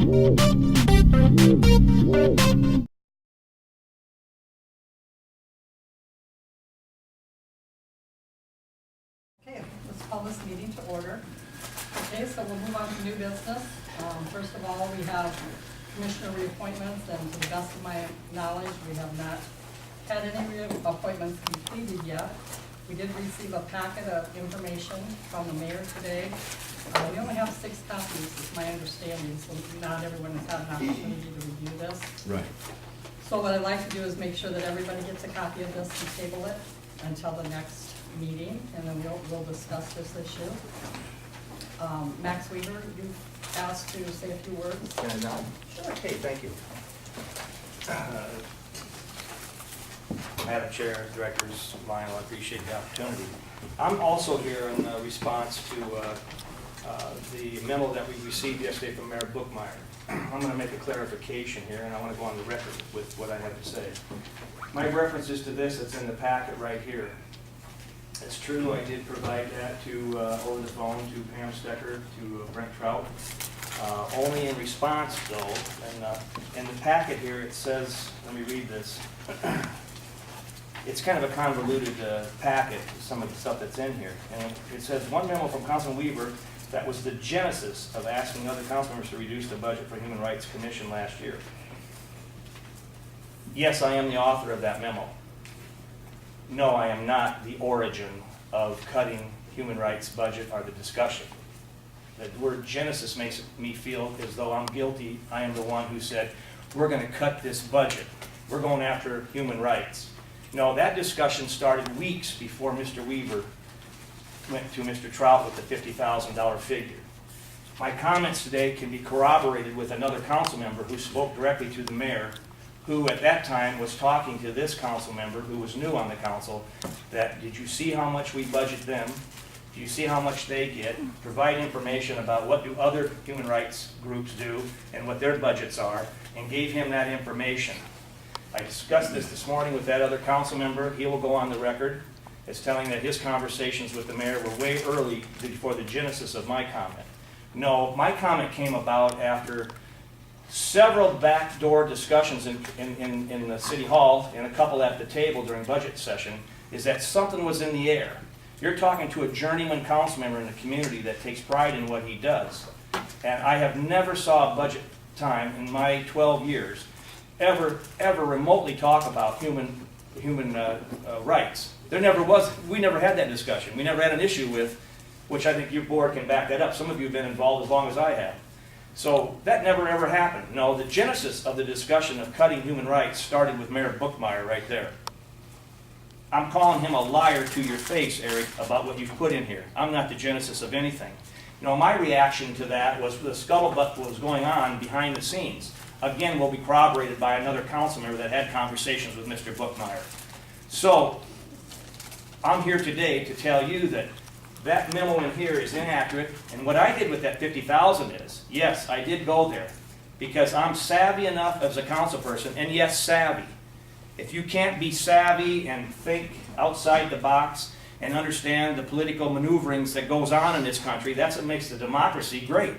Okay, let's call this meeting to order. Okay, so we'll move on to new business. First of all, we have commissioner reappointments, and to the best of my knowledge, we have not had any reappointments completed yet. We did receive a packet of information from the mayor today. We only have 6 copies, is my understanding, so not everyone has had an opportunity to review this. Right. So what I'd like to do is make sure that everybody gets a copy of this and table it until the next meeting, and then we'll discuss this issue. Max Weaver, you asked to say a few words. Can I now? Sure. Okay, thank you. Madam Chair, Directors, Lionel, I appreciate the opportunity. I'm also here in response to the memo that we received yesterday from Mayor Bookmeyer. I'm going to make a clarification here, and I want to go on the record with what I have to say. My reference is to this. It's in the packet right here. It's true, I did provide that to over the phone to Pam Stecker, to Brent Trout. Only in response, though, and in the packet here it says, let me read this. It's kind of a convoluted packet, some of the stuff that's in here. And it says, one memo from Councilman Weaver that was the genesis of asking other council members to reduce the budget for Human Rights Commission last year. Yes, I am the author of that memo. No, I am not the origin of cutting human rights budget or the discussion. The word genesis makes me feel as though I'm guilty. I am the one who said, we're going to cut this budget. We're going after human rights. No, that discussion started weeks before Mr. Weaver went to Mr. Trout with the $50,000 figure. My comments today can be corroborated with another council member who spoke directly to the mayor, who at that time was talking to this council member who was new on the council, that did you see how much we budget them? Do you see how much they get? Provide information about what do other human rights groups do and what their budgets are, and gave him that information. I discussed this morning with that other council member. He will go on the record as telling that his conversations with the mayor were way early before the genesis of my comment. No, my comment came about after several backdoor discussions in the city hall and a couple at the table during budget session, is that something was in the air. You're talking to a journeyman council member in the community that takes pride in what he does. And I have never saw a budget time in my 12 years ever remotely talk about human rights. There never was. We never had that discussion. We never had an issue with, which I think your board can back that up. Some of you have been involved as long as I have. So that never ever happened. No, the genesis of the discussion of cutting human rights started with Mayor Bookmeyer right there. I'm calling him a liar to your face, Eric, about what you've put in here. I'm not the genesis of anything. You know, my reaction to that was the scuttlebutt that was going on behind the scenes. Again, will be corroborated by another council member that had conversations with Mr. Bookmeyer. So, I'm here today to tell you that that memo in here is inaccurate, and what I did with that $50,000 is, yes, I did go there, because I'm savvy enough as a council person, and yes, savvy. If you can't be savvy and think outside the box and understand the political maneuverings that goes on in this country, that's what makes the democracy great.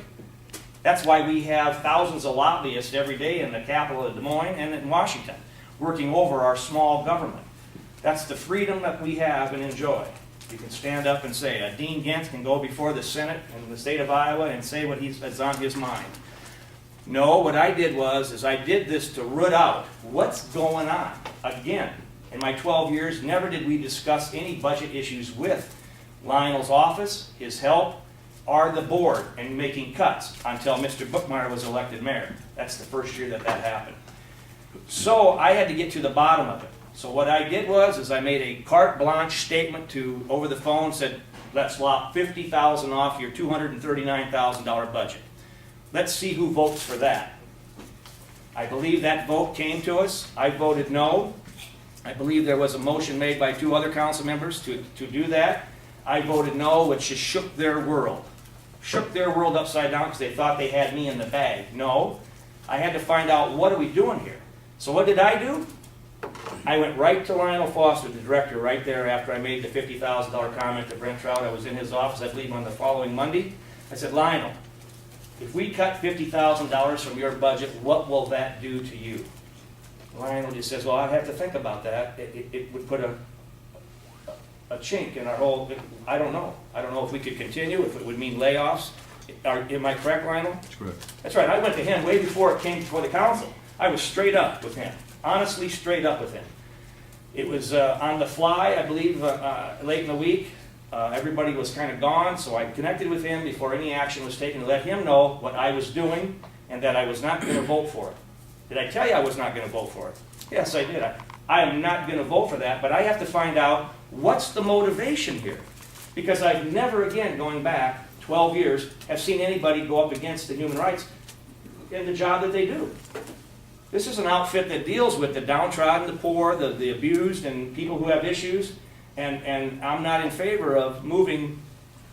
That's why we have thousands of lobbyists every day in the capital of Des Moines and in Washington, working over our small government. That's the freedom that we have and enjoy. You can stand up and say, Dean Gentz can go before the Senate in the state of Iowa and say what is on his mind. No, what I did was, I did this to root out what's going on. Again, in my 12 years, never did we discuss any budget issues with Lionel's office, his help, or the board in making cuts until Mr. Bookmeyer was elected mayor. That's the first year that happened. So I had to get to the bottom of it. So what I did was, I made a carte blanche statement to over the phone, said, let's lop $50,000 off your $239,000 budget. Let's see who votes for that. I believe that vote came to us. I voted no. I believe there was a motion made by 2 other council members to do that. I voted no, which just shook their world. Shook their world upside down because they thought they had me in the bag. No. I had to find out, what are we doing here? So what did I do? I went right to Lionel Foster, the director, right there after I made the $50,000 comment to Brent Trout. I was in his office, I believe, on the following Monday. I said, Lionel, if we cut $50,000 from your budget, what will that do to you? Lionel just says, well, I'd have to think about that. It would put a chink in our whole, I don't know. I don't know if we could continue, if it would mean layoffs. Am I correct, Lionel? That's correct. That's right. I went to him way before it came before the council. I was straight up with him, honestly straight up with him. It was on the fly, I believe, late in the week. Everybody was kind of gone, so I connected with him before any action was taken to let him know what I was doing and that I was not going to vote for it. Did I tell you I was not going to vote for it? Yes, I did. I am not going to vote for that, but I have to find out what's the motivation here. Because I've never again, going back 12 years, have seen anybody go up against the human rights in the job that they do. This is an outfit that deals with the downtrodden, the poor, the abused, and people who have issues. And I'm not in favor of moving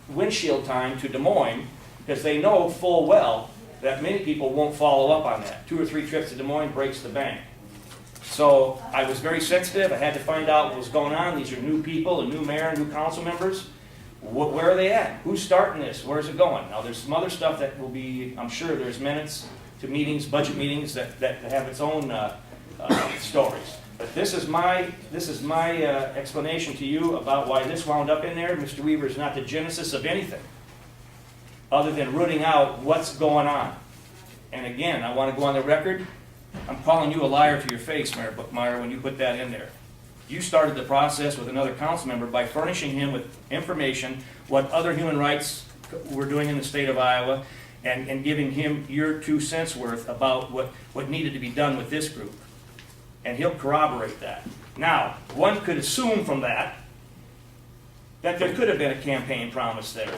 windshield time to Des Moines because they know full well that many people won't follow up on that. 2 or 3 trips to Des Moines breaks the bank. So I was very sensitive. I had to find out what was going on. These are new people, a new mayor, new council members. Where are they at? Who's starting this? Where's it going? Now there's some other stuff that will be, I'm sure there's minutes to meetings, budget meetings that have its own stories. But this is my explanation to you about why this wound up in there. Mr. Weaver is not the genesis of anything other than rooting out what's going on. And again, I want to go on the record. I'm calling you a liar to your face, Mayor Bookmeyer, when you put that in there. You started the process with another council member by furnishing him with information, what other human rights were doing in the state of Iowa, and giving him your 2 cents worth about what needed to be done with this group. And he'll corroborate that. Now, one could assume from that there could have been a campaign promise there.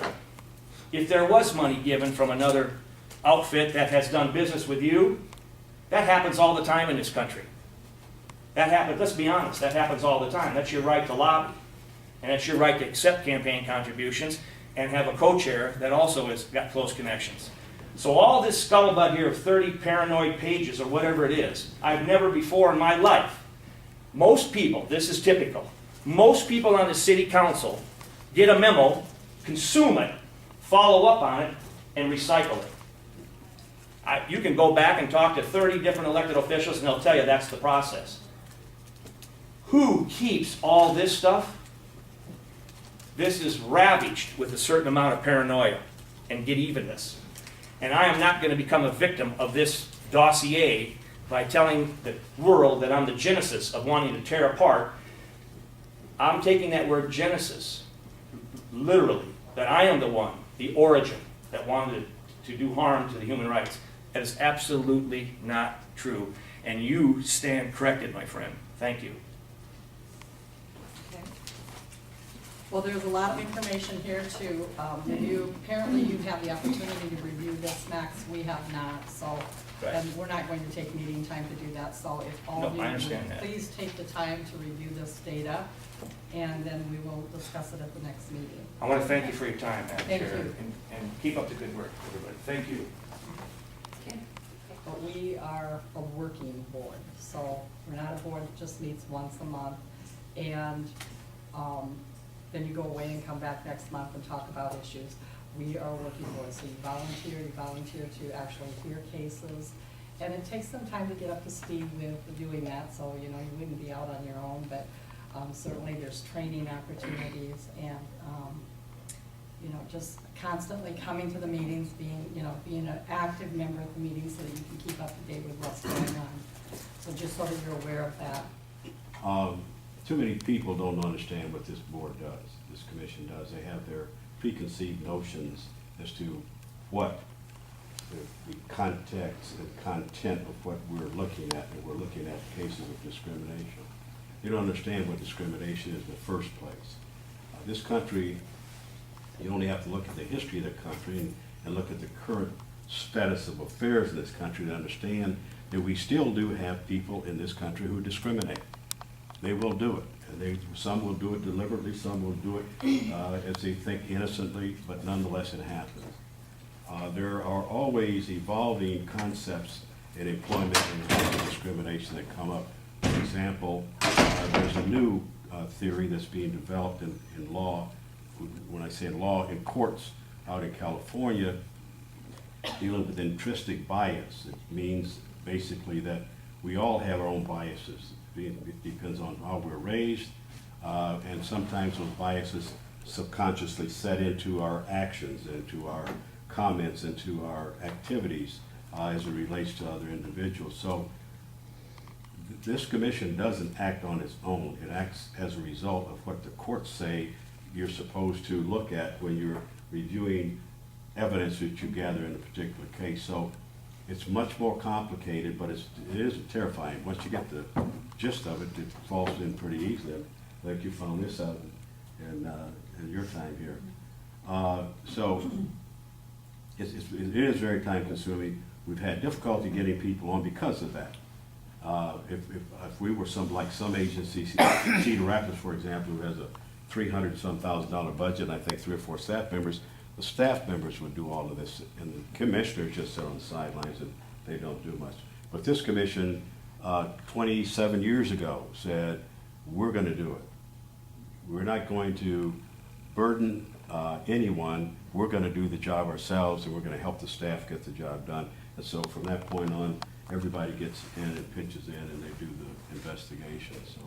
If there was money given from another outfit that has done business with you, that happens all the time in this country. That happens, let's be honest, that happens all the time. That's your right to lobby. And that's your right to accept campaign contributions and have a co-chair that also has got close connections. So all this scuttlebutt here of 30 paranoid pages or whatever it is, I've never before in my life. Most people, this is typical, most people on the city council get a memo, consume it, follow up on it, and recycle it. You can go back and talk to 30 different elected officials and they'll tell you that's the process. Who keeps all this stuff? This is ravaged with a certain amount of paranoia and get-evenness. And I am not going to become a victim of this dossier by telling the world that I'm the genesis of wanting to tear apart. I'm taking that word genesis literally, that I am the one, the origin, that wanted to do harm to the human rights. That is absolutely not true. And you stand corrected, my friend. Thank you. Okay. Well, there's a lot of information here to review. Apparently you have the opportunity to review this, Max. We have not, so Right. and we're not going to take meeting time to do that. So if all No, of you I understand that. please take the time to review this data, and then we will discuss it at the next meeting. I want to thank you for your time, Madam Thank Chair, you. and keep up the good work, everybody. Thank you. But we are a working board, so we're not a board that just meets once a month. And then you go away and come back next month and talk about issues. We are a working board, so you volunteer to actually hear cases. And it takes some time to get up to speed with doing that, so you wouldn't be out on your own, but certainly there's training opportunities and just constantly coming to the meetings, being an active member of the meetings so that you can keep up to date with what's going on. So just so that you're aware of that. Too many people don't understand what this board does, this commission does. They have their preconceived notions as to what the context and content of what we're looking at, and we're looking at cases of discrimination. You don't understand what discrimination is in the first place. This country, you only have to look at the history of the country and look at the current status of affairs in this country to understand that we still do have people in this country who discriminate. They will do it. And some will do it deliberately, some will do it as they think innocently, but nonetheless it happens. There are always evolving concepts in employment and discrimination that come up. For example, there's a new theory that's being developed in law. When I say law, in courts out in California, dealing with intrinsic bias. It means basically that we all have our own biases. It depends on how we're raised, and sometimes those biases subconsciously set into our actions, into our comments, into our activities as it relates to other individuals. So this commission doesn't act on its own. It acts as a result of what the courts say you're supposed to look at when you're reviewing evidence that you gather in a particular case. So it's much more complicated, but it is terrifying. Once you get the gist of it, it falls in pretty easily. Like you found this out in your time here. So it is very time consuming. We've had difficulty getting people on because of that. If we were like some agencies, Cedar Rapids, for example, who has a $300,000 budget, and I think 3 or 4 staff members, the staff members would do all of this, and the commissioners just sit on the sidelines and they don't do much. But this commission, 27 years ago, said, we're going to do it. We're not going to burden anyone. We're going to do the job ourselves, and we're going to help the staff get the job done. And so from that point on, everybody gets in and pitches in, and they do the investigation. So.